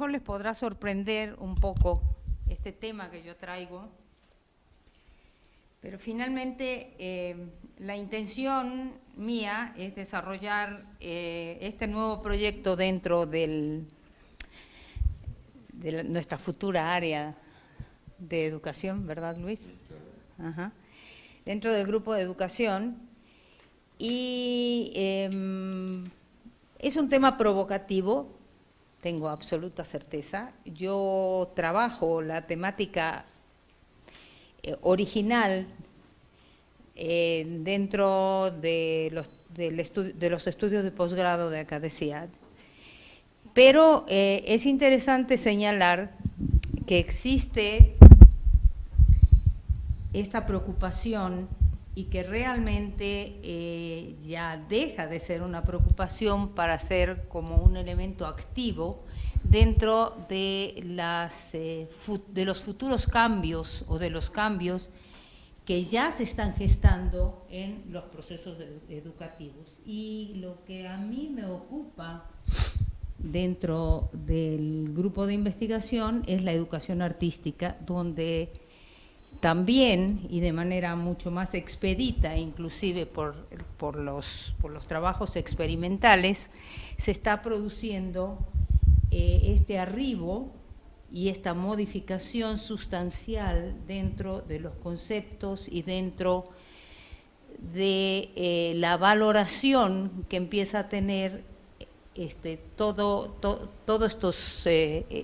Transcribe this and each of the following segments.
mejor les podrá sorprender un poco este tema que yo traigo, pero finalmente la intención mía es desarrollar este nuevo proyecto dentro de nuestra futura área de educación, ¿verdad, Luis? Ajá. Dentro del grupo de educación, y es un tema provocativo, tengo absoluta certeza. Yo trabajo la temática original dentro de los estudios de posgrado de acá de CIAD, pero es interesante señalar que existe esta preocupación y que realmente ya deja de ser una preocupación para ser como un elemento activo dentro de los futuros cambios o de los cambios que ya se están gestando en los procesos educativos. Y lo que a mí me ocupa dentro del grupo de investigación es la educación artística, donde también, y de manera mucho más expedita, inclusive por los trabajos experimentales, se está produciendo este arribo y esta modificación sustancial dentro de los conceptos y dentro de la valoración que empieza a tener todos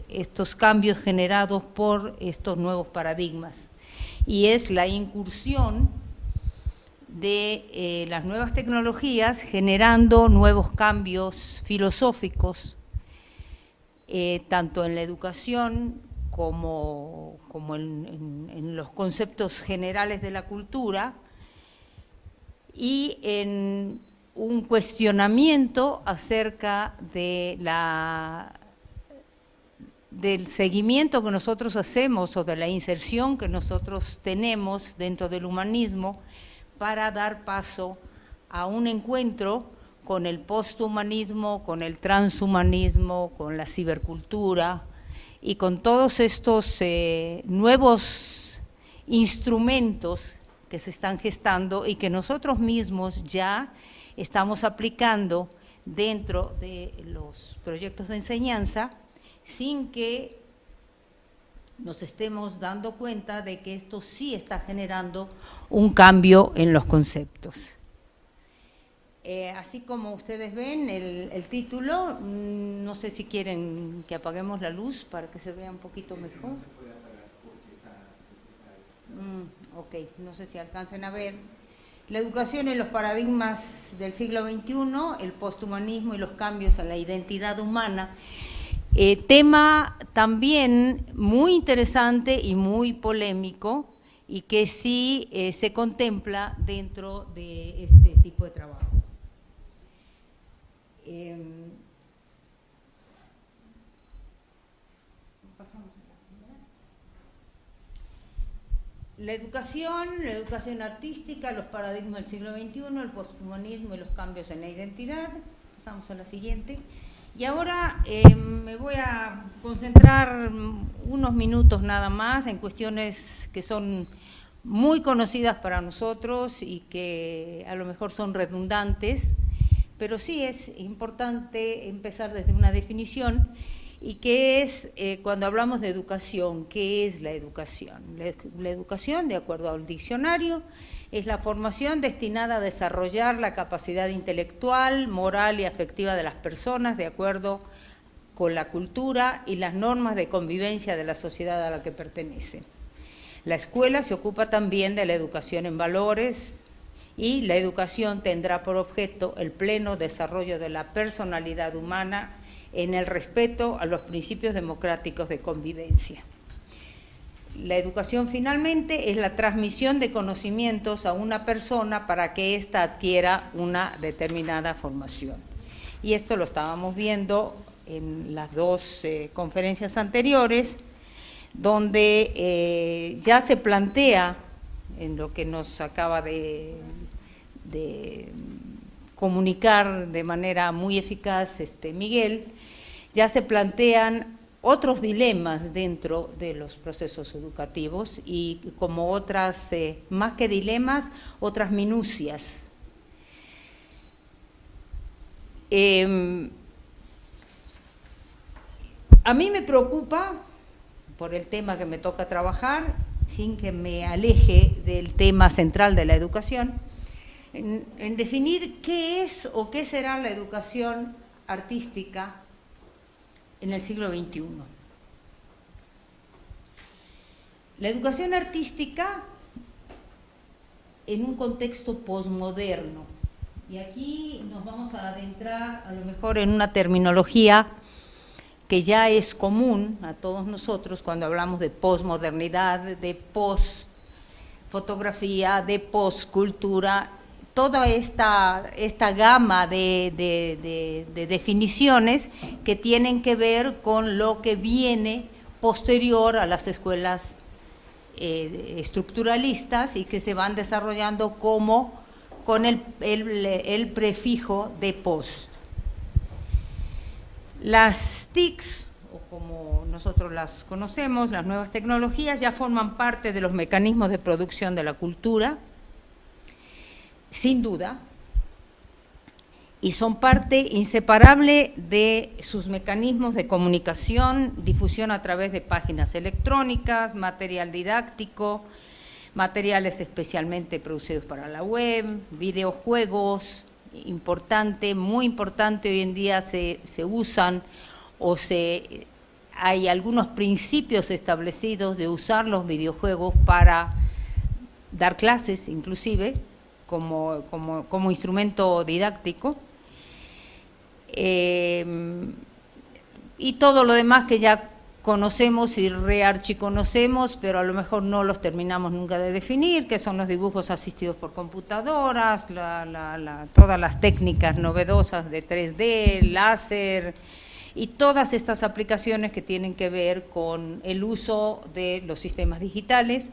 estos cambios generados por estos nuevos paradigmas. Y es la incursión de las nuevas tecnologías generando nuevos cambios filosóficos, tanto en la educación como en los conceptos generales de la cultura, y en un cuestionamiento acerca de del seguimiento que nosotros hacemos o de la inserción que nosotros tenemos dentro del humanismo para dar paso a un encuentro con el posthumanismo, con el transhumanismo, con la cibercultura y con todos estos nuevos instrumentos que se están gestando y que nosotros mismos ya estamos aplicando dentro de los proyectos de enseñanza, sin que nos estemos dando cuenta de que esto sí está generando un cambio en los conceptos. Así como ustedes ven el título, no sé si quieren que apaguemos la luz para que se vea un poquito mejor. No se puede apagar porque Ok, no sé si alcancen a ver. La educación en los paradigmas del siglo XXI, el posthumanismo y los cambios en la identidad humana. Tema también muy interesante y muy polémico, y que sí se contempla dentro de este tipo de trabajo. Pasamos a la primera. La educación artística, los paradigmas del siglo XXI, el posthumanismo y los cambios en la identidad. Pasamos a la siguiente. Y ahora me voy a concentrar unos minutos nada más en cuestiones que son muy conocidas para nosotros y que a lo mejor son redundantes, pero sí es importante empezar desde una definición, y que es, cuando hablamos de educación, ¿qué es la educación? La educación, de acuerdo al diccionario, es la formación destinada a desarrollar la capacidad intelectual, moral y afectiva de las personas de acuerdo con la cultura y las normas de convivencia de la sociedad a la que pertenecen. La escuela se ocupa también de la educación en valores, y la educación tendrá por objeto el pleno desarrollo de la personalidad humana en el respeto a los principios democráticos de convivencia. La educación finalmente es la transmisión de conocimientos a una persona para que ésta adquiera una determinada formación. Y esto lo estábamos viendo en las dos conferencias anteriores, donde ya se plantea, en lo que nos acaba de comunicar de manera muy eficaz Miguel, ya se plantean otros dilemas dentro de los procesos educativos y como otras, más que dilemas, otras minucias. A mí me preocupa, por el tema que me toca trabajar, sin que me aleje del tema central de la educación, en definir qué es o qué será la educación artística en el siglo XXI. La educación artística en un contexto posmoderno. Y aquí nos vamos a adentrar a lo mejor en una terminología que ya es común a todos nosotros cuando hablamos de posmodernidad, de postfotografía, de postcultura, toda esta gama de definiciones que tienen que ver con lo que viene posterior a las escuelas estructuralistas y que se van desarrollando como con el prefijo de post. Las TICs, o como nosotros las conocemos, las nuevas tecnologías, ya forman parte de los mecanismos de producción de la cultura, sin duda, y son parte inseparable de sus mecanismos de comunicación, difusión a través de páginas electrónicas, material didáctico, materiales especialmente producidos para la web, videojuegos, importante, muy importante, hoy en día se usan o hay algunos principios establecidos de usar los videojuegos para dar clases, inclusive, como instrumento didáctico. Y todo lo demás que ya conocemos y rearchiconocemos, pero a lo mejor no los terminamos nunca de definir, que son los dibujos asistidos por computadoras, todas las técnicas novedosas de 3D, láser, y todas estas aplicaciones que tienen que ver con el uso de los sistemas digitales,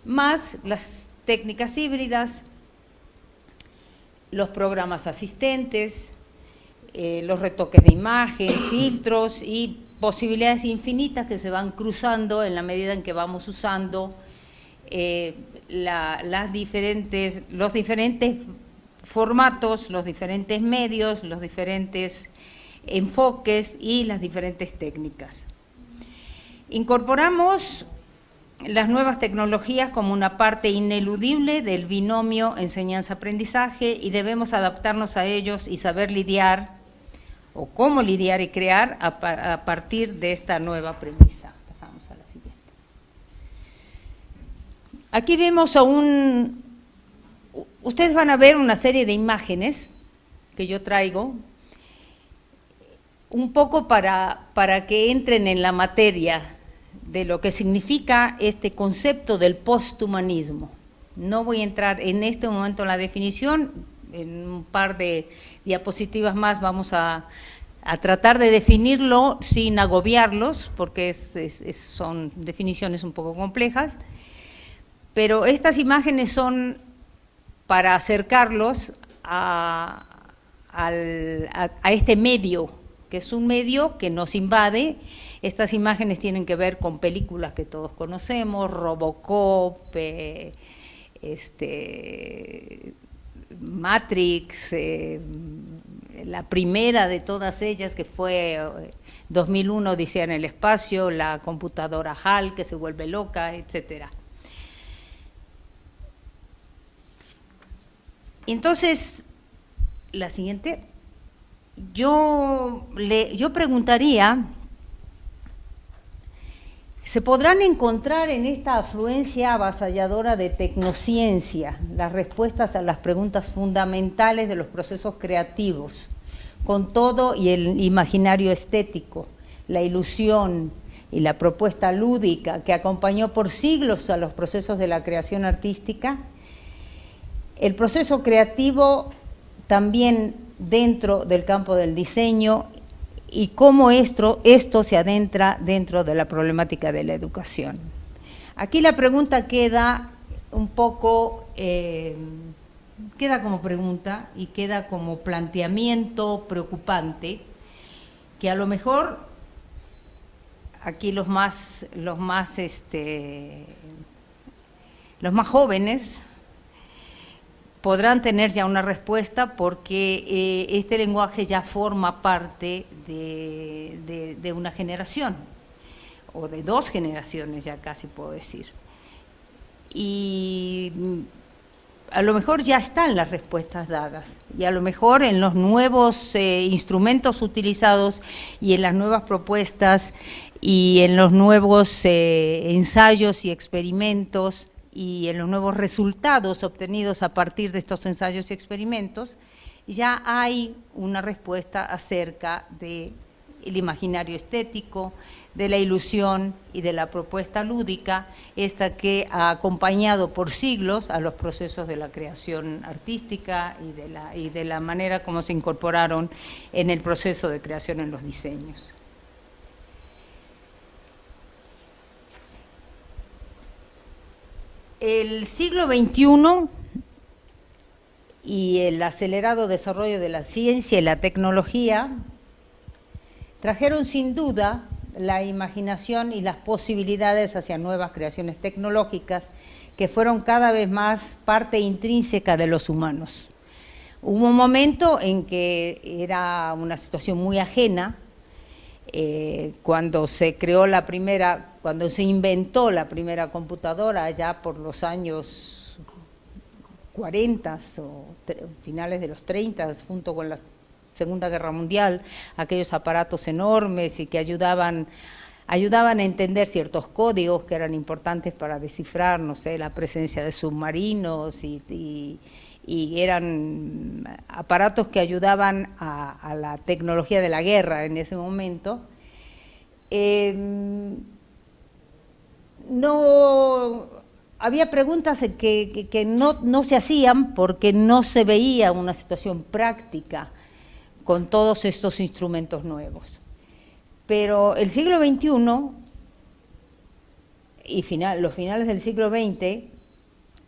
más las técnicas híbridas, los programas asistentes, los retoques de imagen, filtros y posibilidades infinitas que se van cruzando en la medida en que vamos usando los diferentes formatos, los diferentes medios, los diferentes enfoques y las diferentes técnicas. Incorporamos las nuevas tecnologías como una parte ineludible del binomio enseñanza-aprendizaje y debemos adaptarnos a ellos y saber lidiar o cómo lidiar y crear a partir de esta nueva premisa. Pasamos a la siguiente. Aquí vemos ustedes van a ver una serie de imágenes que yo traigo, un poco para que entren en la materia de lo que significa este concepto del posthumanismo. No voy a entrar en este momento en la definición, en un par de diapositivas más vamos a tratar de definirlo sin agobiarlos, porque son definiciones un poco complejas, pero estas imágenes son para acercarlos a este medio, que es un medio que nos invade. Estas imágenes tienen que ver con películas que todos conocemos, Robocop, Matrix, la primera de todas ellas que fue 2001, Odisea en el espacio, la computadora HAL que se vuelve loca, etcétera. Entonces, la siguiente, yo preguntaría, ¿se podrán encontrar en esta afluencia avasalladora de tecnociencia las respuestas a las preguntas fundamentales de los procesos creativos, con todo y el imaginario estético, la ilusión y la propuesta lúdica que acompañó por siglos a los procesos de la creación artística? El proceso creativo también dentro del campo del diseño y cómo esto se adentra dentro de la problemática de la educación. Aquí la pregunta queda un poco, queda como pregunta y queda como planteamiento preocupante, que a lo mejor aquí los más jóvenes podrán tener ya una respuesta porque este lenguaje ya forma parte de una generación, o de 2 generaciones ya casi puedo decir. Y a lo mejor ya están las respuestas dadas, y a lo mejor en los nuevos instrumentos utilizados y en las nuevas propuestas y en los nuevos ensayos y experimentos y en los nuevos resultados obtenidos a partir de estos ensayos y experimentos, ya hay una respuesta acerca del imaginario estético, de la ilusión y de la propuesta lúdica, esta que ha acompañado por siglos a los procesos de la creación artística y de la manera como se incorporaron en el proceso de creación en los diseños. El siglo XXI y el acelerado desarrollo de la ciencia y la tecnología trajeron sin duda la imaginación y las posibilidades hacia nuevas creaciones tecnológicas que fueron cada vez más parte intrínseca de los humanos. Hubo un momento en que era una situación muy ajena, cuando se inventó la primera computadora allá por los años 40 o finales de los 30, junto con la Segunda Guerra Mundial, aquellos aparatos enormes y que ayudaban a entender ciertos códigos que eran importantes para descifrar, no sé, la presencia de submarinos y eran aparatos que ayudaban a la tecnología de la guerra en ese momento. No había preguntas que no se hacían porque no se veía una situación práctica con todos estos instrumentos nuevos. Pero el siglo XXI y los finales del siglo XX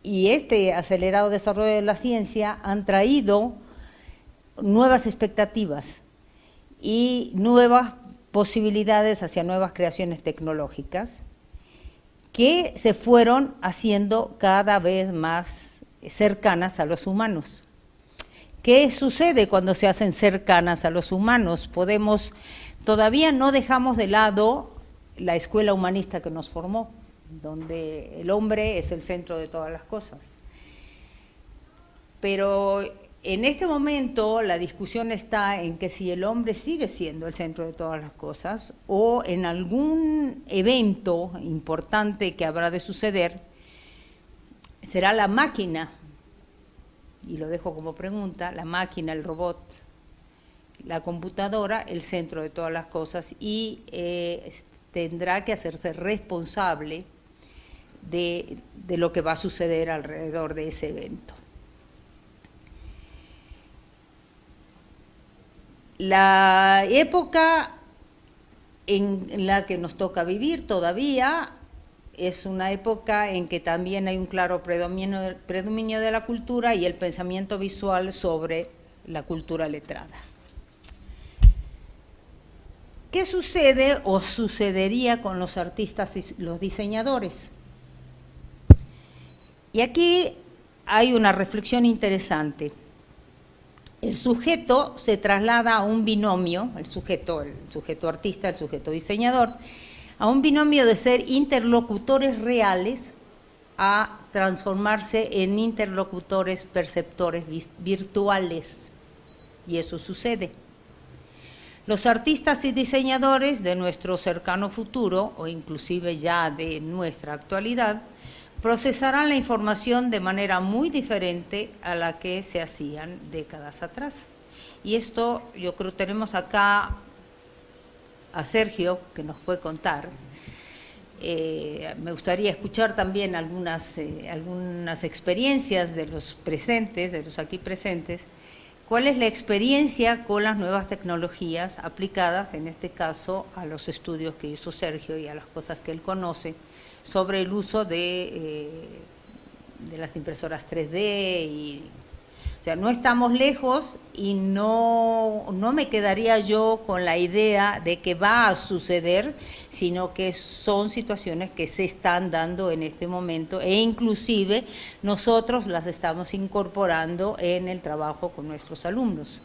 y este acelerado desarrollo de la ciencia han traído nuevas expectativas y nuevas posibilidades hacia nuevas creaciones tecnológicas que se fueron haciendo cada vez más cercanas a los humanos. ¿Qué sucede cuando se hacen cercanas a los humanos? Todavía no dejamos de lado la escuela humanista que nos formó, donde el hombre es el centro de todas las cosas. Pero en este momento la discusión está en que si el hombre sigue siendo el centro de todas las cosas o en algún evento importante que habrá de suceder, será la máquina, y lo dejo como pregunta, la máquina, el robot, la computadora, el centro de todas las cosas, y tendrá que hacerse responsable de lo que va a suceder alrededor de ese evento. La época en la que nos toca vivir todavía es una época en que también hay un claro predominio de la cultura y el pensamiento visual sobre la cultura letrada. ¿Qué sucede o sucedería con los artistas y los diseñadores? Y aquí hay una reflexión interesante. El sujeto se traslada a un binomio, el sujeto artista, el sujeto diseñador, a un binomio de ser interlocutores reales a transformarse en interlocutores perceptores virtuales. Y eso sucede. Los artistas y diseñadores de nuestro cercano futuro, o inclusive ya de nuestra actualidad, procesarán la información de manera muy diferente a la que se hacían décadas atrás. Y esto, yo creo, tenemos acá a Sergio, que nos puede contar. Me gustaría escuchar también algunas experiencias de los presentes, de los aquí presentes. ¿Cuál es la experiencia con las nuevas tecnologías aplicadas, en este caso, a los estudios que hizo Sergio y a las cosas que él conoce sobre el uso de las impresoras 3D? O sea, no estamos lejos y no me quedaría yo con la idea de que va a suceder, sino que son situaciones que se están dando en este momento e inclusive nosotros las estamos incorporando en el trabajo con nuestros alumnos.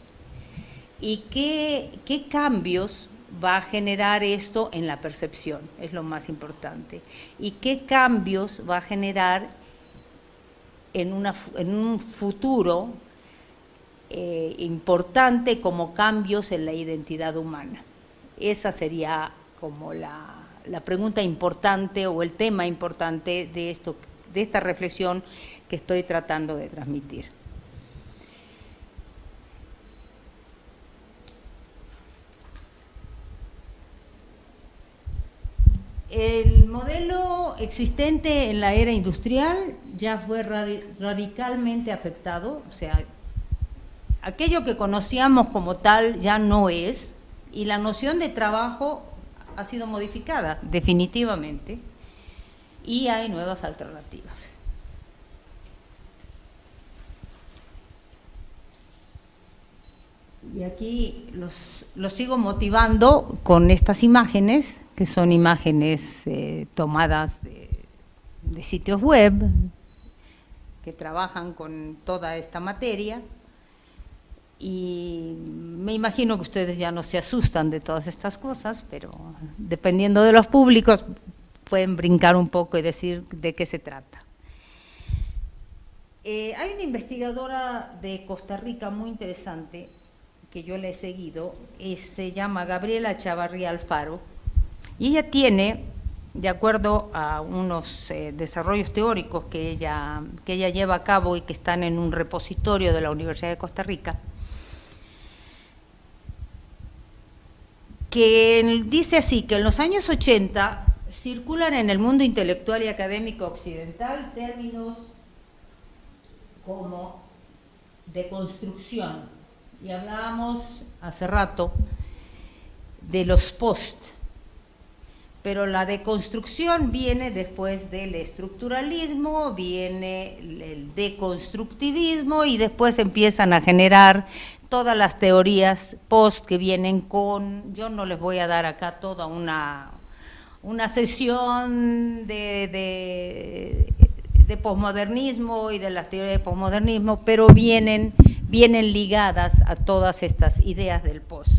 ¿Y qué cambios va a generar esto en la percepción? Es lo más importante. ¿Y qué cambios va a generar en un futuro importante como cambios en la identidad humana? Esa sería como la pregunta importante o el tema importante de esta reflexión que estoy tratando de transmitir. El modelo existente en la era industrial ya fue radicalmente afectado, o sea, aquello que conocíamos como tal ya no es, y la noción de trabajo ha sido modificada definitivamente, y hay nuevas alternativas. Y aquí los sigo motivando con estas imágenes, que son imágenes tomadas de sitios web que trabajan con toda esta materia, y me imagino que ustedes ya no se asustan de todas estas cosas, pero dependiendo de los públicos pueden brincar un poco y decir de qué se trata. Hay una investigadora de Costa Rica muy interesante que yo la he seguido, se llama Gabriela Chavarría Alfaro, y ella tiene, de acuerdo a unos desarrollos teóricos que ella lleva a cabo y que están en un repositorio de la Universidad de Costa Rica, que dice así, que en los años 80 circulan en el mundo intelectual y académico occidental términos como deconstrucción, y hablábamos hace rato de los post, pero la deconstrucción viene después del estructuralismo, viene el deconstructivismo y después empiezan a generar todas las teorías post que vienen con, yo no les voy a dar acá toda una sesión de posmodernismo y de las teorías de posmodernismo, pero vienen ligadas a todas estas ideas del post.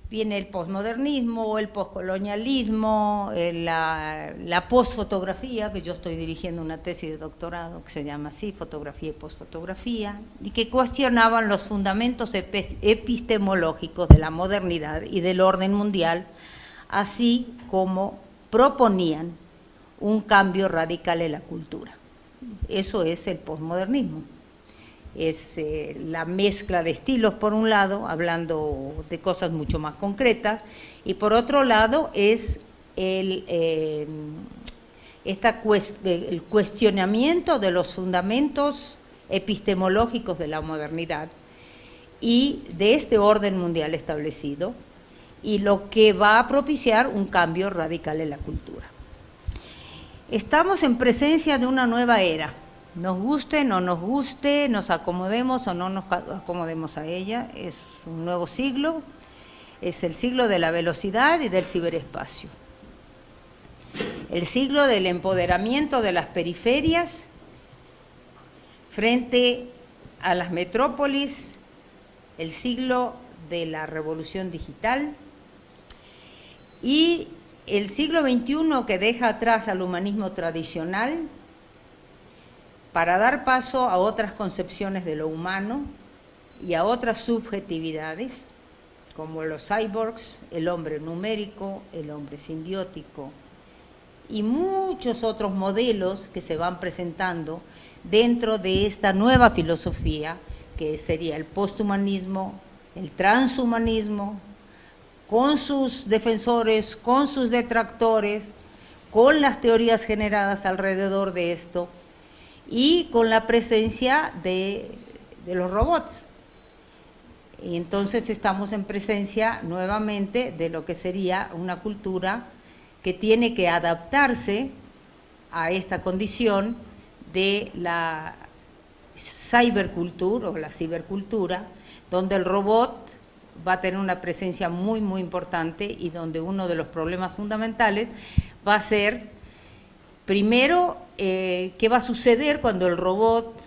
Viene el posmodernismo, el poscolonialismo, la posfotografía, que yo estoy dirigiendo una tesis de doctorado que se llama así, fotografía y posfotografía, y que cuestionaban los fundamentos epistemológicos de la modernidad y del orden mundial, así como proponían un cambio radical en la cultura. Eso es el posmodernismo. Es la mezcla de estilos por un lado, hablando de cosas mucho más concretas, y por otro lado es el cuestionamiento de los fundamentos epistemológicos de la modernidad y de este orden mundial establecido, y lo que va a propiciar un cambio radical en la cultura. Estamos en presencia de una nueva era. Nos guste, no nos guste, nos acomodemos o no nos acomodemos a ella, es un nuevo siglo, es el siglo de la velocidad y del ciberespacio. El siglo del empoderamiento de las periferias frente a las metrópolis, el siglo de la revolución digital y el siglo XXI que deja atrás al humanismo tradicional para dar paso a otras concepciones de lo humano y a otras subjetividades, como los cyborgs, el hombre numérico, el hombre simbiótico, y muchos otros modelos que se van presentando dentro de esta nueva filosofía, que sería el posthumanismo, el transhumanismo, con sus defensores, con sus detractores, con las teorías generadas alrededor de esto, y con la presencia de los robots. Y entonces estamos en presencia nuevamente de lo que sería una cultura que tiene que adaptarse a esta condición de la cyberculture o la cibercultura, donde el robot va a tener una presencia muy, muy importante y donde uno de los problemas fundamentales va a ser, primero, qué va a suceder cuando el robot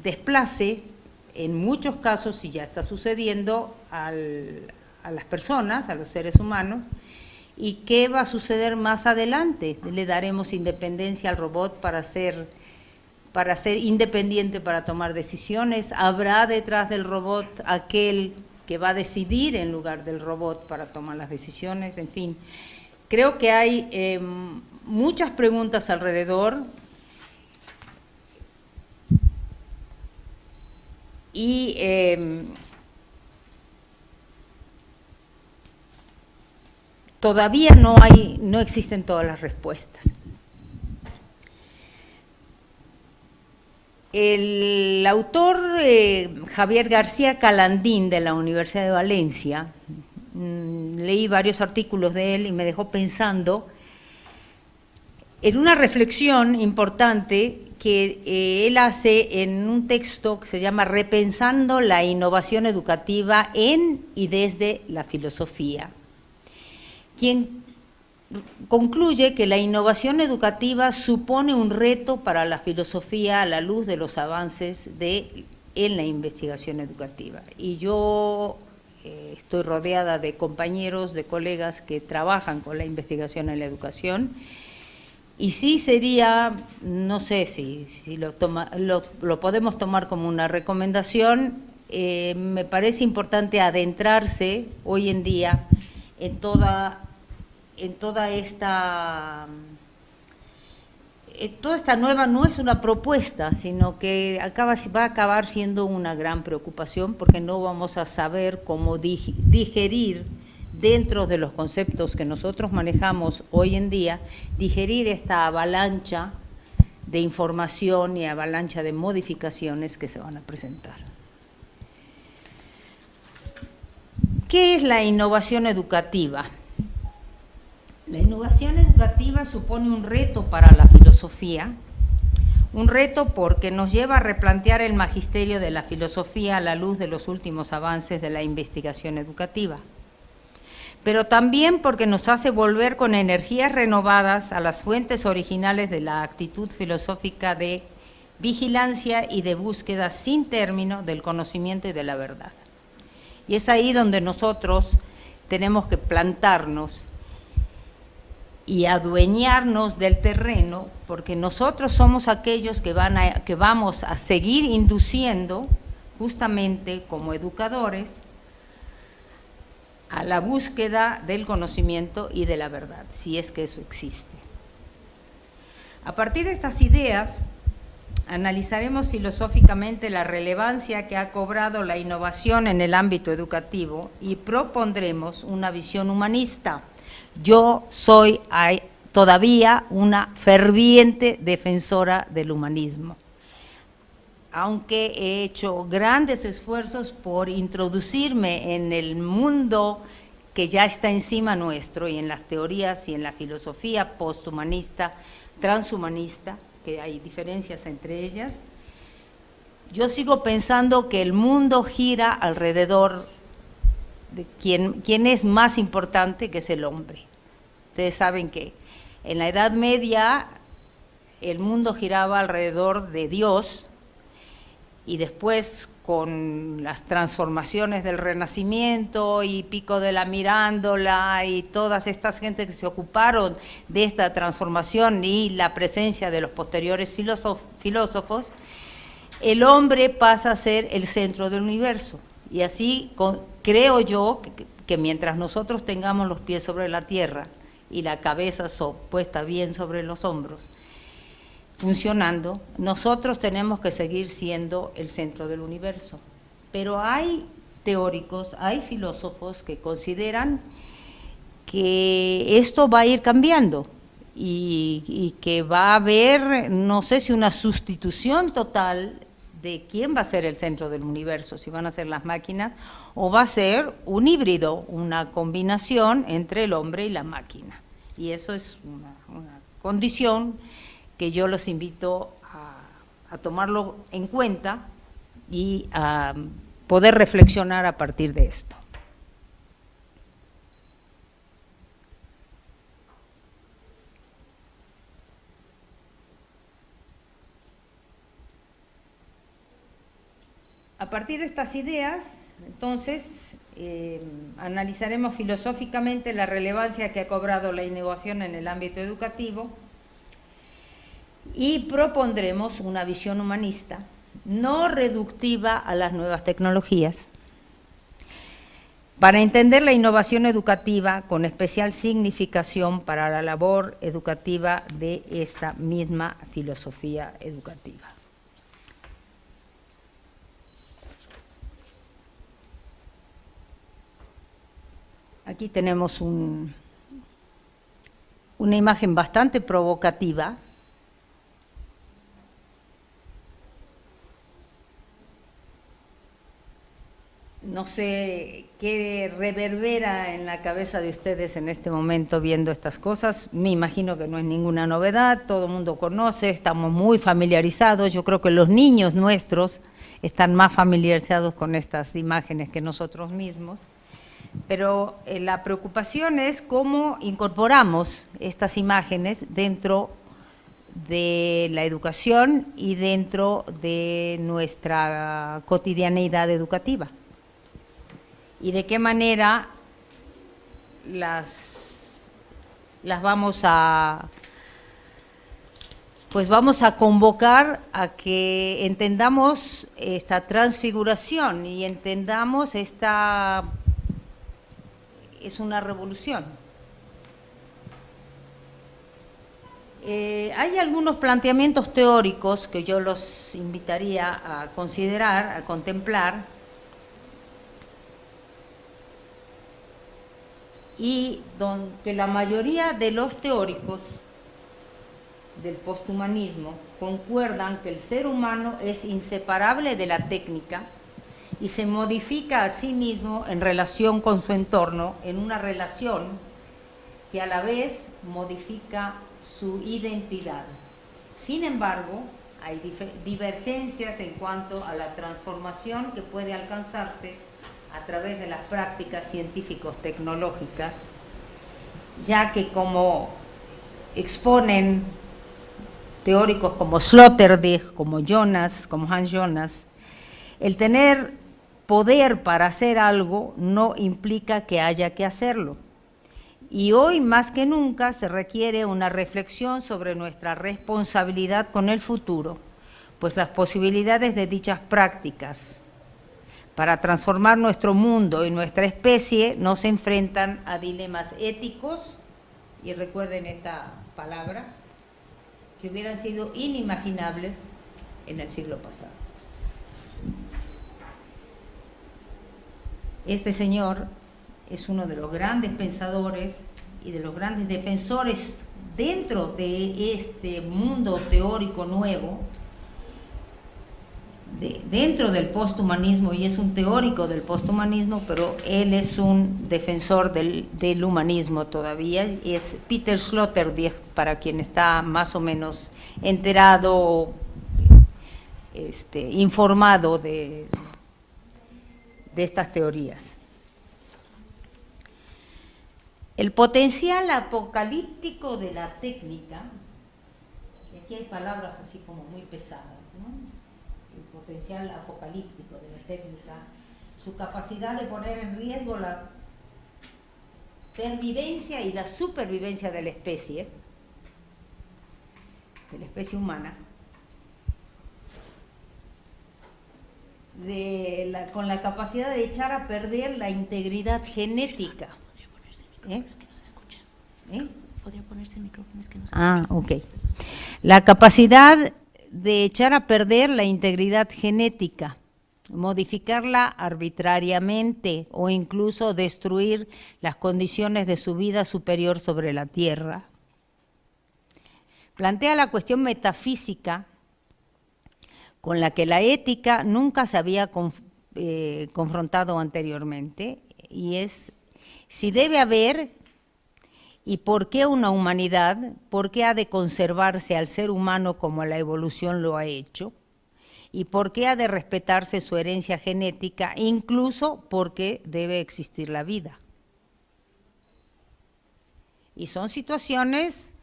desplace, en muchos casos, y ya está sucediendo, a las personas, a los seres humanos, y qué va a suceder más adelante. Le daremos independencia al robot para ser independiente para tomar decisiones. Habrá detrás del robot aquel que va a decidir en lugar del robot para tomar las decisiones. En fin, creo que hay muchas preguntas alrededor y todavía no existen todas las respuestas. El autor Javier García Calandín, de la Universidad de Valencia, leí varios artículos de él y me dejó pensando en una reflexión importante que él hace en un texto que se llama Repensando la innovación educativa en y desde la filosofía, quien concluye que la innovación educativa supone un reto para la filosofía a la luz de los avances en la investigación educativa. Y yo estoy rodeada de compañeros, de colegas que trabajan con la investigación en la educación, y sí sería, no sé si lo podemos tomar como una recomendación, me parece importante adentrarse hoy en día en toda esta nueva, no es una propuesta, sino que va a acabar siendo una gran preocupación, porque no vamos a saber cómo digerir dentro de los conceptos que nosotros manejamos hoy en día, digerir esta avalancha de información y avalancha de modificaciones que se van a presentar. ¿Qué es la innovación educativa? La innovación educativa supone un reto para la filosofía, un reto porque nos lleva a replantear el magisterio de la filosofía a la luz de los últimos avances de la investigación educativa, pero también porque nos hace volver con energías renovadas a las fuentes originales de la actitud filosófica de vigilancia y de búsqueda sin término del conocimiento y de la verdad. Y es ahí donde nosotros tenemos que plantarnos y adueñarnos del terreno, porque nosotros somos aquellos que vamos a seguir induciendo, justamente como educadores, a la búsqueda del conocimiento y de la verdad, si es que eso existe. A partir de estas ideas, analizaremos filosóficamente la relevancia que ha cobrado la innovación en el ámbito educativo y propondremos una visión humanista. Yo soy todavía una ferviente defensora del humanismo, aunque he hecho grandes esfuerzos por introducirme en el mundo que ya está encima nuestro y en las teorías y en la filosofía posthumanista, transhumanista, que hay diferencias entre ellas. Yo sigo pensando que el mundo gira alrededor de quién es más importante, que es el hombre. Ustedes saben que en la Edad Media el mundo giraba alrededor de Dios, y después con las transformaciones del Renacimiento y Pico de la Mirándola y todas estas gentes que se ocuparon de esta transformación y la presencia de los posteriores filósofos, el hombre pasa a ser el centro del universo. Y así creo yo que mientras nosotros tengamos los pies sobre la tierra y la cabeza puesta bien sobre los hombros, funcionando, nosotros tenemos que seguir siendo el centro del universo. Pero hay teóricos, hay filósofos que consideran que esto va a ir cambiando y que va a haber, no sé si una sustitución total de quién va a ser el centro del universo, si van a ser las máquinas o va a ser un híbrido, una combinación entre el hombre y la máquina. Y eso es una condición que yo los invito a tomarlo en cuenta y a poder reflexionar a partir de esto. A partir de estas ideas, entonces, analizaremos filosóficamente la relevancia que ha cobrado la innovación en el ámbito educativo y propondremos una visión humanista, no reductiva a las nuevas tecnologías, para entender la innovación educativa con especial significación para la labor educativa de esta misma filosofía educativa. Aquí tenemos una imagen bastante provocativa. No sé qué reverbera en la cabeza de ustedes en este momento viendo estas cosas. Me imagino que no es ninguna novedad, todo el mundo conoce, estamos muy familiarizados. Yo creo que los niños nuestros están más familiarizados con estas imágenes que nosotros mismos. Pero la preocupación es cómo incorporamos estas imágenes dentro de la educación y dentro de nuestra cotidianeidad educativa. Y de qué manera las vamos a convocar a que entendamos esta transfiguración y entendamos esta es una revolución. Hay algunos planteamientos teóricos que yo los invitaría a considerar, a contemplar, y que la mayoría de los teóricos del posthumanismo concuerdan que el ser humano es inseparable de la técnica y se modifica a sí mismo en relación con su entorno, en una relación que a la vez modifica su identidad. Sin embargo, hay divergencias en cuanto a la transformación que puede alcanzarse a través de las prácticas científicos-tecnológicas, ya que como exponen teóricos como Sloterdijk, como Hans Jonas, el tener poder para hacer algo no implica que haya que hacerlo. Y hoy más que nunca se requiere una reflexión sobre nuestra responsabilidad con el futuro, pues las posibilidades de dichas prácticas para transformar nuestro mundo y nuestra especie nos enfrentan a dilemas éticos, y recuerden esta palabra, que hubieran sido inimaginables en el siglo pasado. Este señor es uno de los grandes pensadores y de los grandes defensores dentro de este mundo teórico nuevo, dentro del posthumanismo, y es un teórico del posthumanismo, pero él es un defensor del humanismo todavía. Es Peter Sloterdijk, para quien está más o menos enterado, informado de estas teorías. El potencial apocalíptico de la técnica, y aquí hay palabras así como muy pesadas, ¿no? El potencial apocalíptico de la técnica, su capacidad de poner en riesgo la pervivencia y la supervivencia de la especie humana, con la capacidad de echar a perder la integridad genética. Podría ponerse el micrófono, es que no se escucha. Ok. La capacidad de echar a perder la integridad genética, modificarla arbitrariamente o incluso destruir las condiciones de su vida superior sobre la Tierra. Plantea la cuestión metafísica con la que la ética nunca se había confrontado anteriormente, y es si debe haber y por qué una humanidad, por qué ha de conservarse al ser humano como la evolución lo ha hecho, y por qué ha de respetarse su herencia genética, incluso porque debe existir la vida. Y son situaciones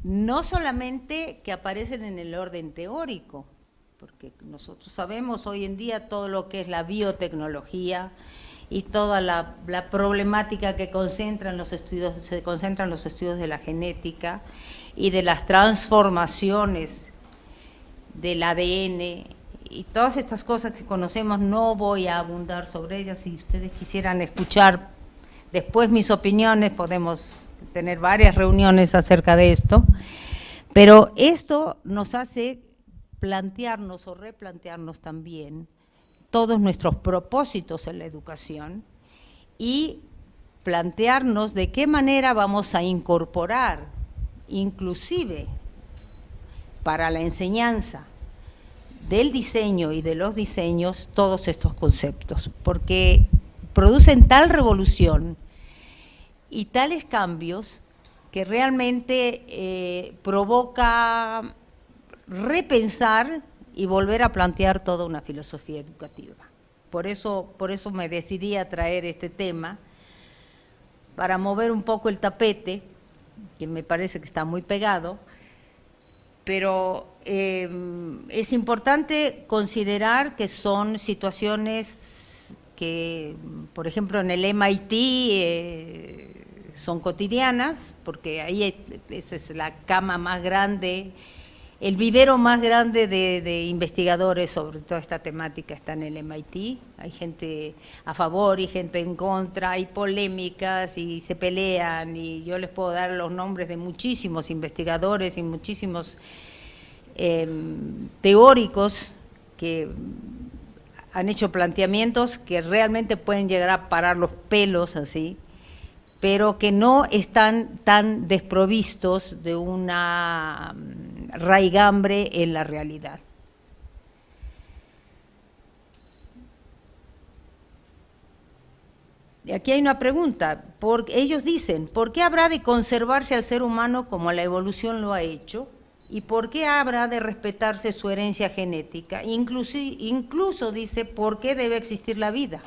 no solamente que aparecen en el orden teórico, porque nosotros sabemos hoy en día todo lo que es la biotecnología y toda la problemática que se concentran los estudios de la genética y de las transformaciones del ADN y todas estas cosas que conocemos. No voy a abundar sobre ellas. Si ustedes quisieran escuchar después mis opiniones, podemos tener varias reuniones acerca de esto, pero esto nos hace plantearnos o replantearnos también todos nuestros propósitos en la educación y plantearnos de qué manera vamos a incorporar, inclusive para la enseñanza del diseño y de los diseños, todos estos conceptos, porque producen tal revolución y tales cambios que realmente provoca repensar y volver a plantear toda una filosofía educativa. Por eso me decidí a traer este tema, para mover un poco el tapete, que me parece que está muy pegado, pero es importante considerar que son situaciones que, por ejemplo, en el MIT son cotidianas, porque ahí esa es la cama más grande, el vivero más grande de investigadores sobre toda esta temática está en el MIT. Hay gente a favor y gente en contra, hay polémicas y se pelean, y yo les puedo dar los nombres de muchísimos investigadores y muchísimos teóricos que han hecho planteamientos que realmente pueden llegar a parar los pelos así, pero que no están tan desprovistos de una raigambre en la realidad. Y aquí hay una pregunta, ellos dicen, ¿por qué habrá de conservarse al ser humano como la evolución lo ha hecho? ¿Y por qué habrá de respetarse su herencia genética? Incluso dice, ¿por qué debe existir la vida?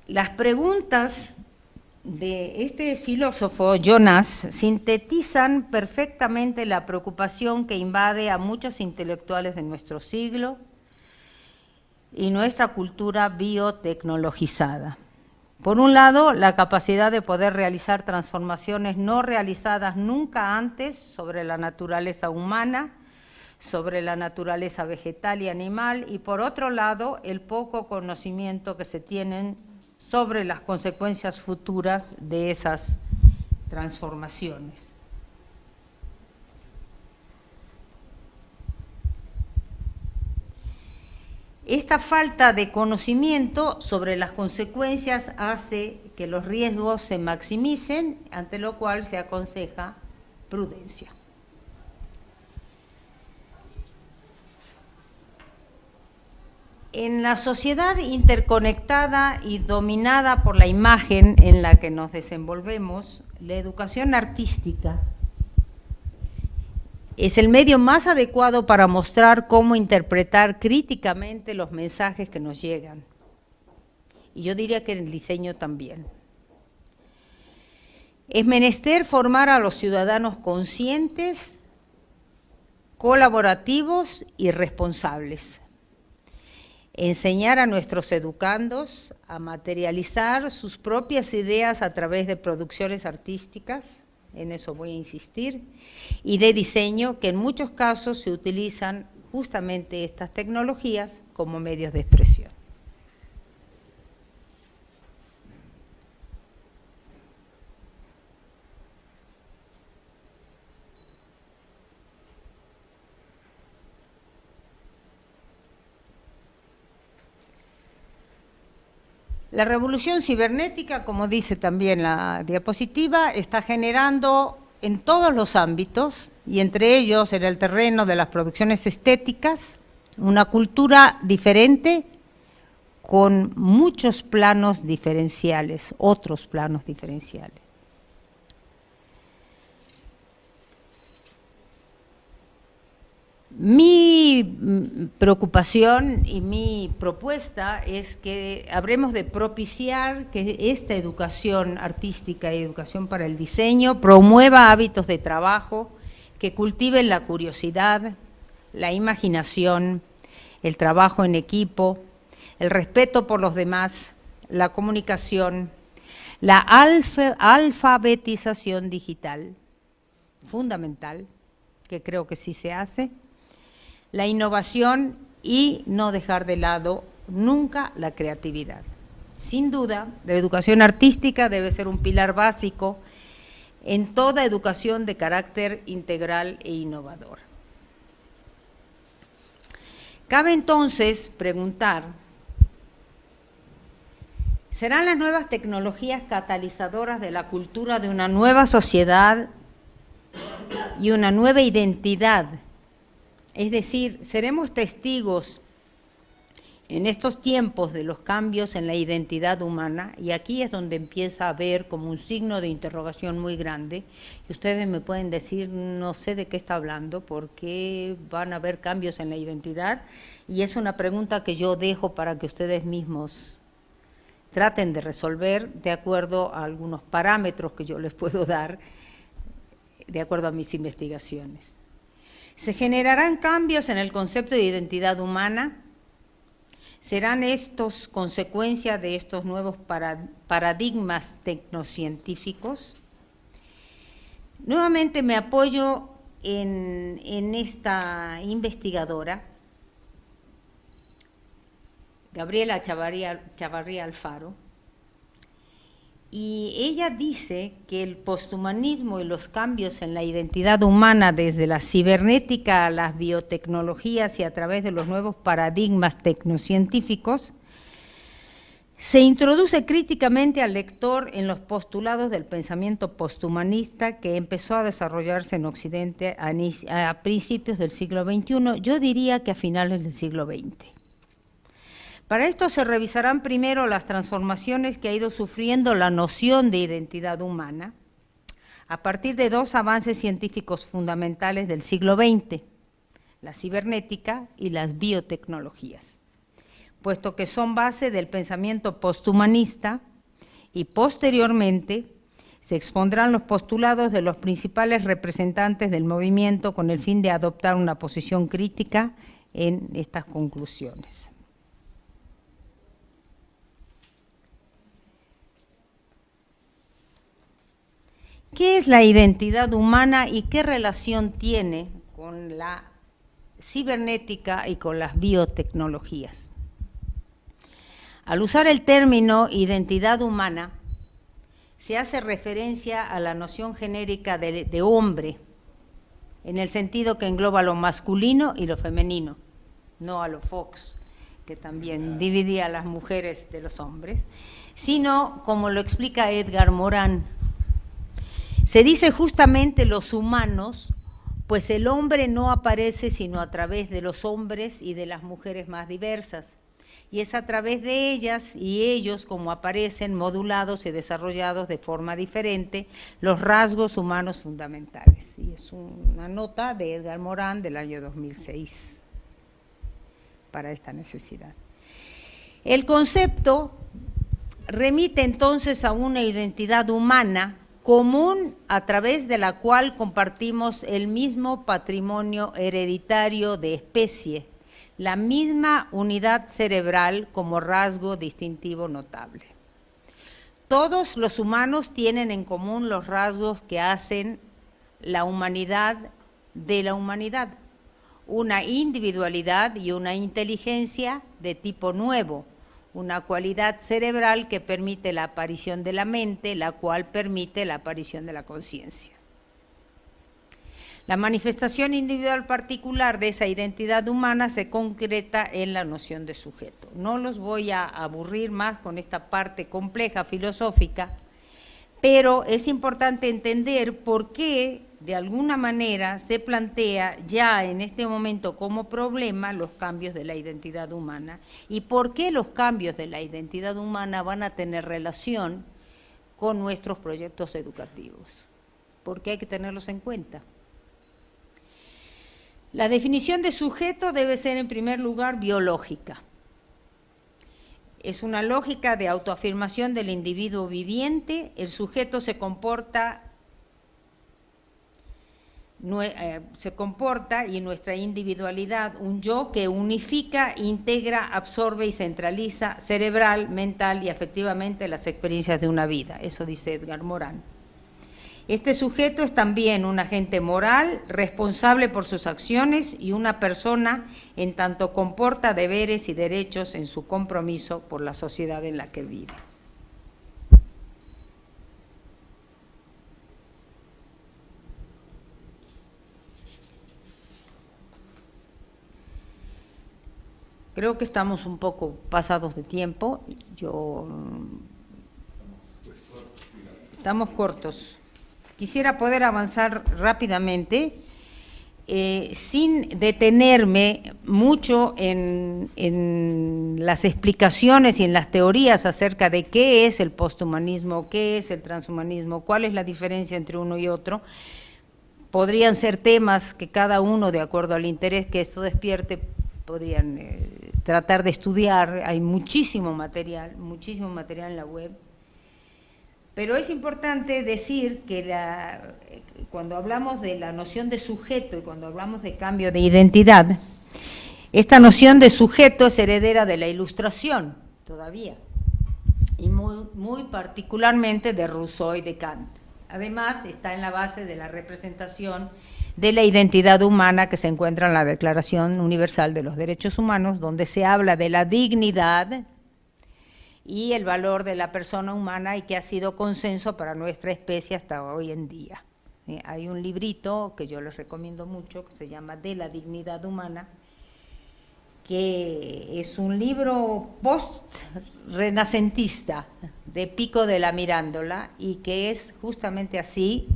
Las preguntas de este filósofo, Jonas, sintetizan perfectamente la preocupación que invade a muchos intelectuales de nuestro siglo y nuestra cultura biotecnologizada. Por un lado, la capacidad de poder realizar transformaciones no realizadas nunca antes sobre la naturaleza humana, sobre la naturaleza vegetal y animal, y por otro lado, el poco conocimiento que se tienen sobre las consecuencias futuras de esas transformaciones. Esta falta de conocimiento sobre las consecuencias hace que los riesgos se maximicen, ante lo cual se aconseja prudencia. En la sociedad interconectada y dominada por la imagen en la que nos desenvolvemos, la educación artística es el medio más adecuado para mostrar cómo interpretar críticamente los mensajes que nos llegan. Y yo diría que en el diseño también. Es menester formar a los ciudadanos conscientes, colaborativos y responsables. Enseñar a nuestros educandos a materializar sus propias ideas a través de producciones artísticas, en eso voy a insistir, y de diseño, que en muchos casos se utilizan justamente estas tecnologías como medios de expresión. La revolución cibernética, como dice también la diapositiva, está generando en todos los ámbitos, y entre ellos en el terreno de las producciones estéticas, una cultura diferente, con muchos planos diferenciales, otros planos diferenciales. Mi preocupación y mi propuesta es que habremos de propiciar que esta educación artística y educación para el diseño promueva hábitos de trabajo que cultiven la curiosidad, la imaginación, el trabajo en equipo, el respeto por los demás, la comunicación, la alfabetización digital, fundamental, que creo que sí se hace, la innovación y no dejar de lado nunca la creatividad. Sin duda, la educación artística debe ser un pilar básico en toda educación de carácter integral e innovador. Cabe entonces preguntar, ¿serán las nuevas tecnologías catalizadoras de la cultura de una nueva sociedad y una nueva identidad? Es decir, seremos testigos en estos tiempos de los cambios en la identidad humana, y aquí es donde empieza a haber como un signo de interrogación muy grande, y ustedes me pueden decir, no sé de qué está hablando, porque van a haber cambios en la identidad, y es una pregunta que yo dejo para que ustedes mismos traten de resolver de acuerdo a algunos parámetros que yo les puedo dar, de acuerdo a mis investigaciones. ¿Se generarán cambios en el concepto de identidad humana? ¿Serán estos consecuencia de estos nuevos paradigmas tecnocientíficos? Nuevamente me apoyo en esta investigadora, Gabriela Chavarría Alfaro, y ella dice que el posthumanismo y los cambios en la identidad humana desde la cibernética a las biotecnologías y a través de los nuevos paradigmas tecnocientíficos se introduce críticamente al lector en los postulados del pensamiento posthumanista que empezó a desarrollarse en Occidente a principios del siglo XXI, yo diría que a finales del siglo XX. Para esto se revisarán primero las transformaciones que ha ido sufriendo la noción de identidad humana a partir de dos avances científicos fundamentales del siglo XX, la cibernética y las biotecnologías, puesto que son base del pensamiento posthumanista, y posteriormente se expondrán los postulados de los principales representantes del movimiento con el fin de adoptar una posición crítica en estas conclusiones. ¿Qué es la identidad humana y qué relación tiene con la cibernética y con las biotecnologías? Al usar el término identidad humana, se hace referencia a la noción genérica de hombre, en el sentido que engloba lo masculino y lo femenino, no a lo Fox, que también dividía a las mujeres de los hombres, sino, como lo explica Edgar Morin, se dice justamente los humanos, pues el hombre no aparece sino a través de los hombres y de las mujeres más diversas, y es a través de ellas y ellos como aparecen modulados y desarrollados de forma diferente los rasgos humanos fundamentales. Y es una nota de Edgar Morin del año 2006 para esta necesidad. El concepto remite entonces a una identidad humana común a través de la cual compartimos el mismo patrimonio hereditario de especie, la misma unidad cerebral como rasgo distintivo notable. Todos los humanos tienen en común los rasgos que hacen la humanidad de la humanidad, una individualidad y una inteligencia de tipo nuevo, una cualidad cerebral que permite la aparición de la mente, la cual permite la aparición de la conciencia. La manifestación individual particular de esa identidad humana se concreta en la noción de sujeto. No los voy a aburrir más con esta parte compleja filosófica, pero es importante entender por qué de alguna manera se plantea ya en este momento como problema los cambios de la identidad humana. ¿Y por qué los cambios de la identidad humana van a tener relación con nuestros proyectos educativos? Porque hay que tenerlos en cuenta. La definición de sujeto debe ser en primer lugar biológica. Es una lógica de autoafirmación del individuo viviente. El sujeto se comporta y nuestra individualidad, un yo que unifica, integra, absorbe y centraliza cerebral, mental y afectivamente las experiencias de una vida. Eso dice Edgar Morin. Este sujeto es también un agente moral, responsable por sus acciones y una persona en tanto comporta deberes y derechos en su compromiso por la sociedad en la que vive. Creo que estamos un poco pasados de tiempo. Estamos cortos. Quisiera poder avanzar rápidamente, sin detenerme mucho en las explicaciones y en las teorías acerca de qué es el posthumanismo, qué es el transhumanismo, cuál es la diferencia entre uno y otro. Podrían ser temas que cada uno, de acuerdo al interés que esto despierte, podrían tratar de estudiar. Hay muchísimo material en la web. Pero es importante decir que cuando hablamos de la noción de sujeto y cuando hablamos de cambio de identidad, esta noción de sujeto es heredera de la Ilustración todavía, y muy particularmente de Rousseau y de Kant. Además, está en la base de la representación de la identidad humana que se encuentra en la Declaración Universal de los Derechos Humanos, donde se habla de la dignidad y el valor de la persona humana y que ha sido consenso para nuestra especie hasta hoy en día. Hay un librito que yo les recomiendo mucho que se llama De la dignidad humana, que es un libro post-renacentista de Pico de la Mirandola y que es justamente así,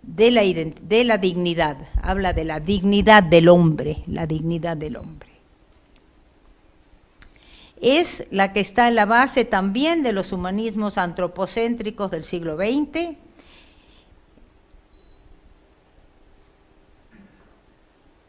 de la dignidad, habla de la dignidad del hombre, la dignidad del hombre. Es la que está en la base también de los humanismos antropocéntricos del siglo XX.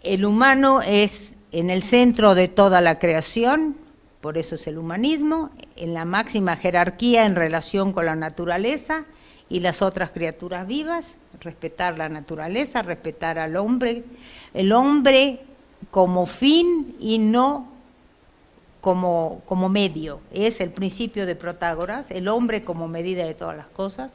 El humano es en el centro de toda la creación, por eso es el humanismo, en la máxima jerarquía en relación con la naturaleza y las otras criaturas vivas, respetar la naturaleza, respetar al hombre, el hombre como fin y no como medio. Es el principio de Protágoras, el hombre como medida de todas las cosas.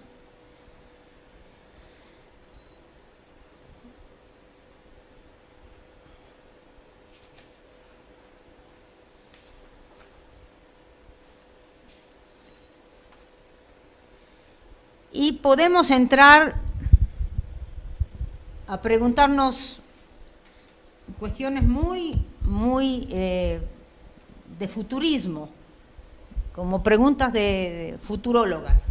Y podemos entrar a preguntarnos cuestiones muy de futurismo, como preguntas de futurólogas.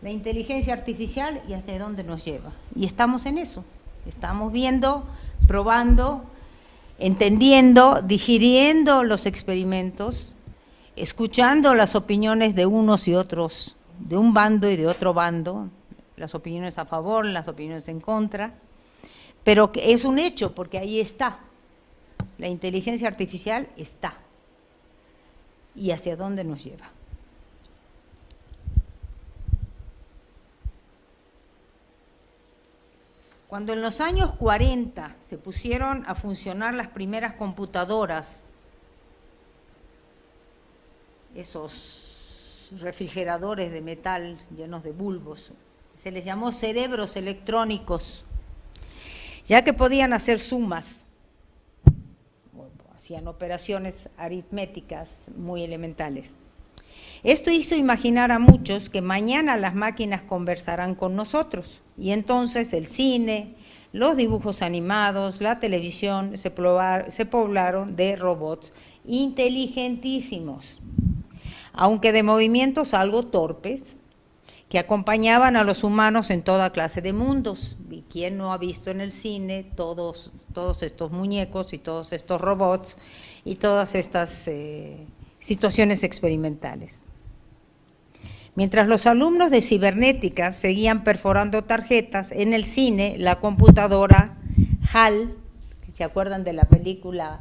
La inteligencia artificial y hacia dónde nos lleva. Y estamos en eso, estamos viendo, probando, entendiendo, digiriendo los experimentos, escuchando las opiniones de unos y otros, de un bando y de otro bando, las opiniones a favor, las opiniones en contra, pero que es un hecho porque ahí está, la inteligencia artificial está. ¿Y hacia dónde nos lleva? Cuando en los años 40 se pusieron a funcionar las primeras computadoras, esos refrigeradores de metal llenos de bulbos, se les llamó cerebros electrónicos, ya que podían hacer sumas, hacían operaciones aritméticas muy elementales. Esto hizo imaginar a muchos que mañana las máquinas conversarán con nosotros y entonces el cine, los dibujos animados, la televisión se poblaron de robots inteligentísimos, aunque de movimientos algo torpes, que acompañaban a los humanos en toda clase de mundos. ¿Y quién no ha visto en el cine todos estos muñecos y todos estos robots y todas estas situaciones experimentales? Mientras los alumnos de cibernética seguían perforando tarjetas, en el cine la computadora HAL, ¿se acuerdan de la película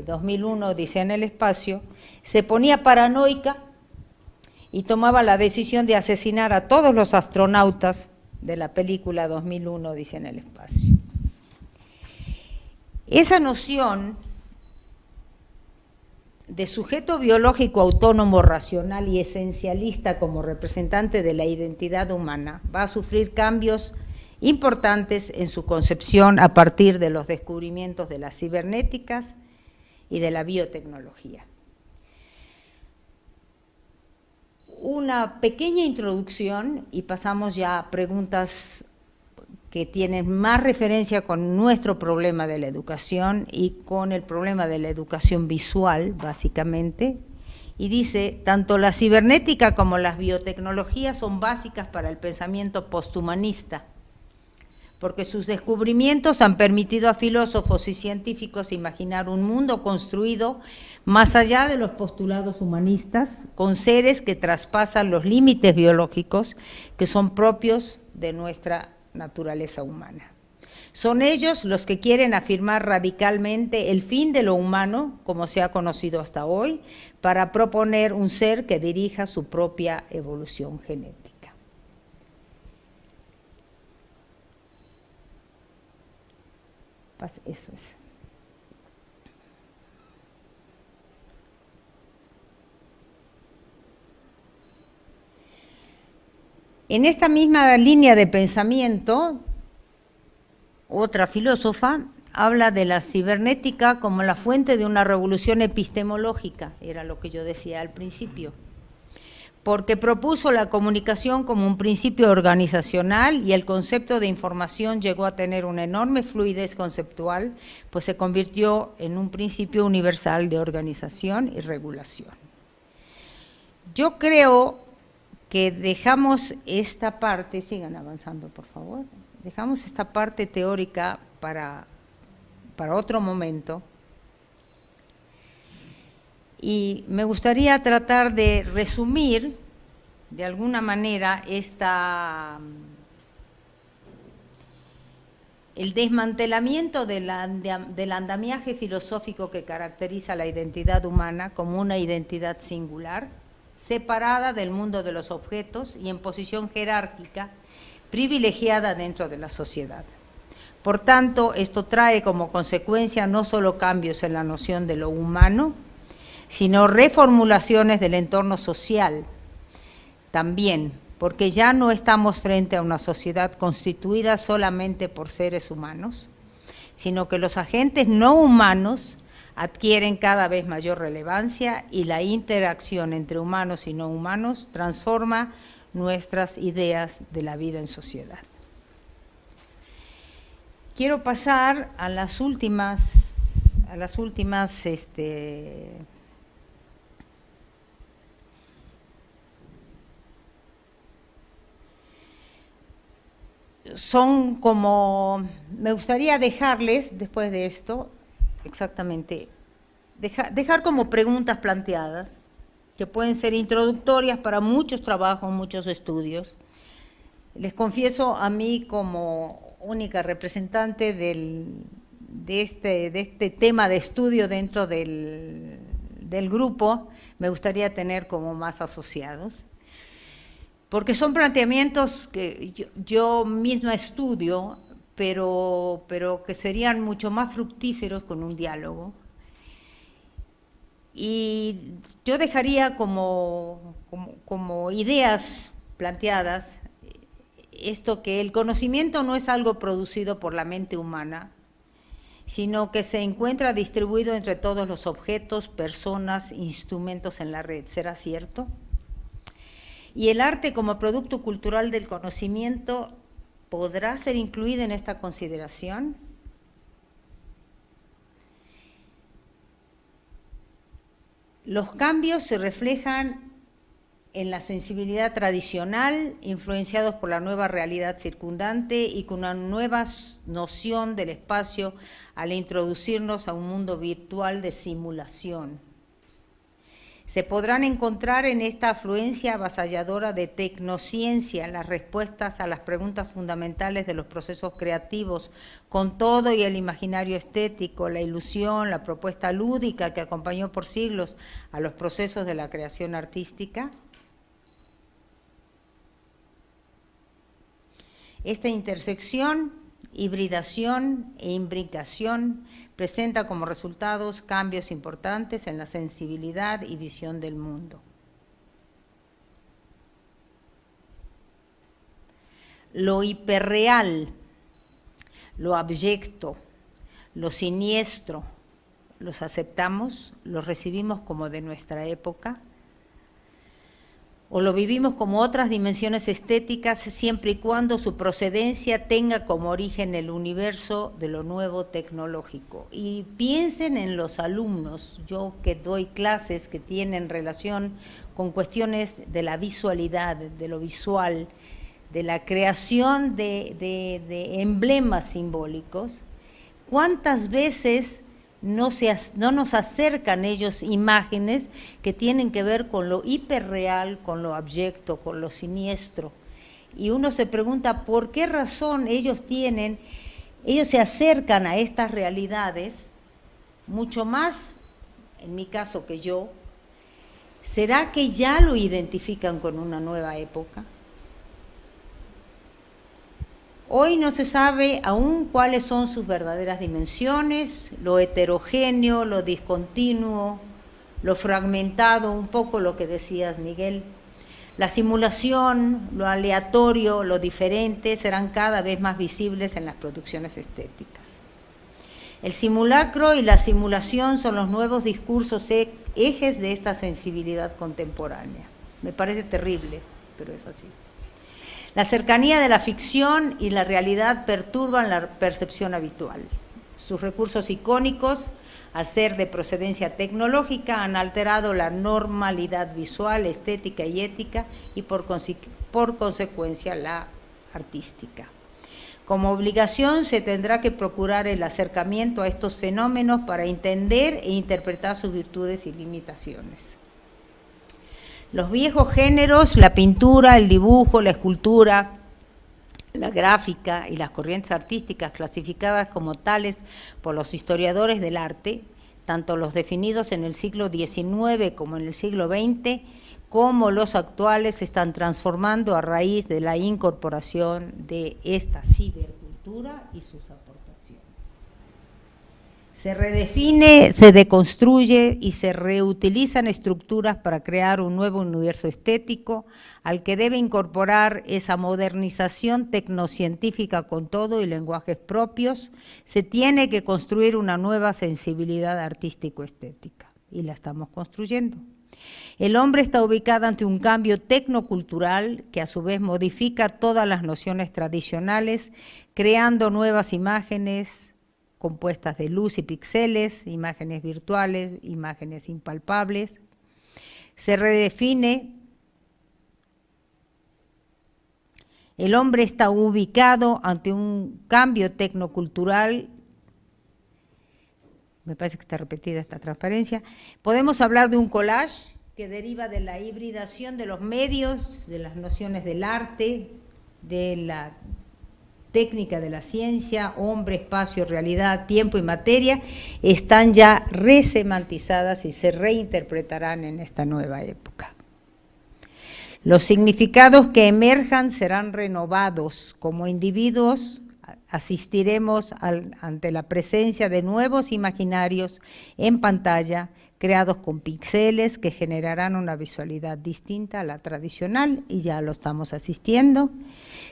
2001, Odisea en el espacio?, se ponía paranoica y tomaba la decisión de asesinar a todos los astronautas de la película 2001, Odisea en el espacio. Esa noción de sujeto biológico autónomo, racional y esencialista como representante de la identidad humana va a sufrir cambios importantes en su concepción a partir de los descubrimientos de las cibernéticas y de la biotecnología. Una pequeña introducción y pasamos ya a preguntas que tienen más referencia con nuestro problema de la educación y con el problema de la educación visual, básicamente. Y dice, tanto la cibernética como las biotecnologías son básicas para el pensamiento posthumanista, porque sus descubrimientos han permitido a filósofos y científicos imaginar un mundo construido más allá de los postulados humanistas, con seres que traspasan los límites biológicos que son propios de nuestra naturaleza humana. Son ellos los que quieren afirmar radicalmente el fin de lo humano, como se ha conocido hasta hoy, para proponer un ser que dirija su propia evolución genética. Eso es. En esta misma línea de pensamiento, otra filósofa habla de la cibernética como la fuente de una revolución epistemológica, era lo que yo decía al principio, porque propuso la comunicación como un principio organizacional y el concepto de información llegó a tener una enorme fluidez conceptual, pues se convirtió en un principio universal de organización y regulación. Yo creo que dejamos esta parte, sigan avanzando por favor, dejamos esta parte teórica para otro momento y me gustaría tratar de resumir de alguna manera el desmantelamiento del andamiaje filosófico que caracteriza la identidad humana como una identidad singular, separada del mundo de los objetos y en posición jerárquica, privilegiada dentro de la sociedad. Por tanto, esto trae como consecuencia no solo cambios en la noción de lo humano, sino reformulaciones del entorno social también, porque ya no estamos frente a una sociedad constituida solamente por seres humanos, sino que los agentes no humanos adquieren cada vez mayor relevancia y la interacción entre humanos y no humanos transforma nuestras ideas de la vida en sociedad. Quiero pasar a las últimas son como, me gustaría dejarles, después de esto, exactamente, dejar como preguntas planteadas, que pueden ser introductorias para muchos trabajos, muchos estudios. Les confieso, a mí como única representante de este tema de estudio dentro del grupo, me gustaría tener como más asociados, porque son planteamientos que yo misma estudio, pero que serían mucho más fructíferos con un diálogo. Y yo dejaría como ideas planteadas esto, que el conocimiento no es algo producido por la mente humana, sino que se encuentra distribuido entre todos los objetos, personas, instrumentos en la red. ¿Será cierto? Y el arte como producto cultural del conocimiento, ¿podrá ser incluido en esta consideración? Los cambios se reflejan en la sensibilidad tradicional, influenciados por la nueva realidad circundante y con una nueva noción del espacio al introducirnos a un mundo virtual de simulación. Se podrán encontrar en esta afluencia avasalladora de tecnociencia las respuestas a las preguntas fundamentales de los procesos creativos, con todo y el imaginario estético, la ilusión, la propuesta lúdica que acompañó por siglos a los procesos de la creación artística. Esta intersección, hibridación e imbricación presenta como resultados cambios importantes en la sensibilidad y visión del mundo. Lo hiperreal, lo abyecto, lo siniestro, los aceptamos, los recibimos como de nuestra época, o lo vivimos como otras dimensiones estéticas siempre y cuando su procedencia tenga como origen el universo de lo nuevo tecnológico. Y piensen en los alumnos, yo que doy clases que tienen relación con cuestiones de la visualidad, de lo visual, de la creación de emblemas simbólicos, ¿cuántas veces no nos acercan ellos imágenes que tienen que ver con lo hiperreal, con lo abyecto, con lo siniestro? Y uno se pregunta por qué razón ellos se acercan a estas realidades mucho más, en mi caso, que yo. ¿Será que ya lo identifican con una nueva época? Hoy no se sabe aún cuáles son sus verdaderas dimensiones, lo heterogéneo, lo discontinuo, lo fragmentado, un poco lo que decías, Miguel. La simulación, lo aleatorio, lo diferente serán cada vez más visibles en las producciones estéticas. El simulacro y la simulación son los nuevos discursos ejes de esta sensibilidad contemporánea. Me parece terrible, pero es así. La cercanía de la ficción y la realidad perturban la percepción habitual. Sus recursos icónicos, al ser de procedencia tecnológica, han alterado la normalidad visual, estética y ética y por consecuencia la artística. Como obligación se tendrá que procurar el acercamiento a estos fenómenos para entender e interpretar sus virtudes y limitaciones. Los viejos géneros, la pintura, el dibujo, la escultura, la gráfica y las corrientes artísticas clasificadas como tales por los historiadores del arte, tanto los definidos en el siglo XIX como en el siglo XX, como los actuales, se están transformando a raíz de la incorporación de esta cibercultura y sus aportaciones. Se redefine, se deconstruye y se reutilizan estructuras para crear un nuevo universo estético al que debe incorporar esa modernización tecnocientífica con todo y lenguajes propios. Se tiene que construir una nueva sensibilidad artístico-estética y la estamos construyendo. El hombre está ubicado ante un cambio tecnocultural que a su vez modifica todas las nociones tradicionales, creando nuevas imágenes compuestas de luz y píxeles, imágenes virtuales, imágenes impalpables. Se redefine. El hombre está ubicado ante un cambio tecnocultural. Me parece que está repetida esta transparencia. Podemos hablar de un collage que deriva de la hibridación de los medios, de las nociones del arte, de la técnica de la ciencia, hombre, espacio, realidad, tiempo y materia, están ya resemantizadas y se reinterpretarán en esta nueva época. Los significados que emerjan serán renovados. Como individuos asistiremos ante la presencia de nuevos imaginarios en pantalla, creados con píxeles que generarán una visualidad distinta a la tradicional, y ya lo estamos asistiendo,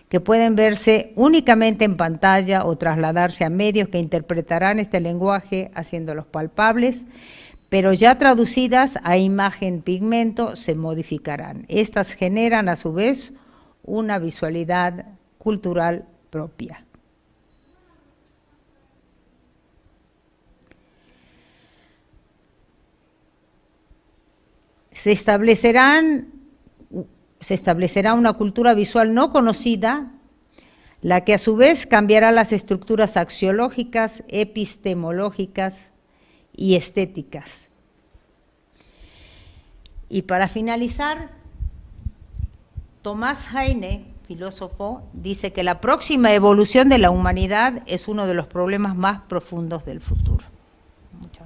que pueden verse únicamente en pantalla o trasladarse a medios que interpretarán este lenguaje haciéndolos palpables, pero ya traducidas a imagen pigmento se modificarán. Estas generan a su vez una visualidad cultural propia. Se establecerán se establecerá una cultura visual no conocida, la que a su vez cambiará las estructuras axiológicas, epistemológicas y estéticas. Y para finalizar, Tomás Heine, filósofo, dice que la próxima evolución de la humanidad es uno de los problemas más profundos del futuro. Muchas gracias.